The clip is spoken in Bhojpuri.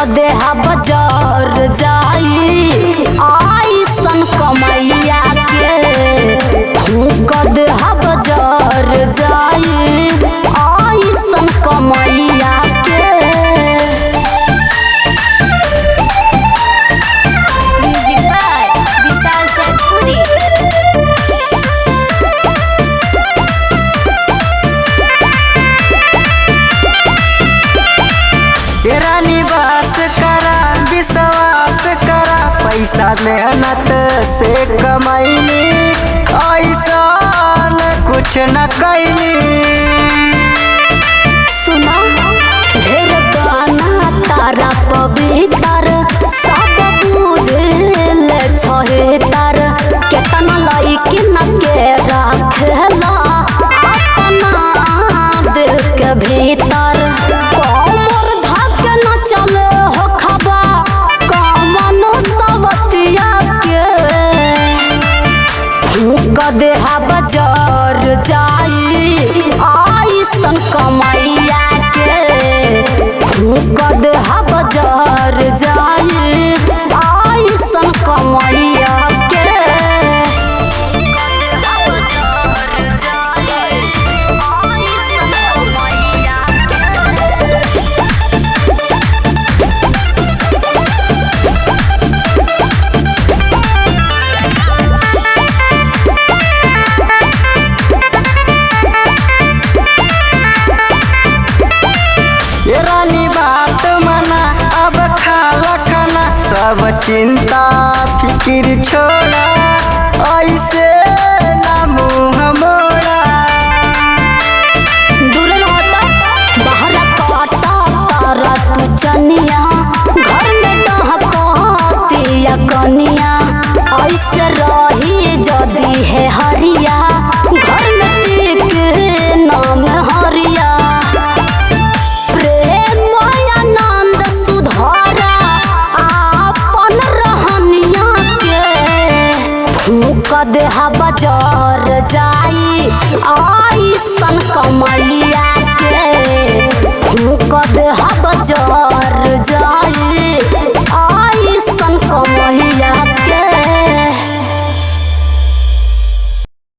देहा बजार जाई आइसन कमैया के फूक देहा बजार जाई आइसन कमैया के। म्यूजिक बाय विशाल सतपुरी। विश्वास करा पैसा मेहनत से कमाईनी ऐसा कुछ न कैनी। सुना ढेर गाना तारा पवित्र सब बुझल छहेतर केतना लइकिन के राखेला अपना दिल के भीतर। कमर धक न चले हो खबा कमनो सवतिया के फूक देहा बजार जाई आइसन कमैया के फूक देहा बजार जाई आइसन कमैया के। बात मना अब खाला खाना सब चिंता फिक्र छोड़ा ऐसे ना मुँह मोड़ा। दूर रहता बाहर काटा तारा तू चनिया घर में डहकतिया कनिया ऐसे रही जदी है हरिया घर में टिक नाम हरिया। फूक देहा बजार जाई आइसन कमैया के फूक देहा बजार जाई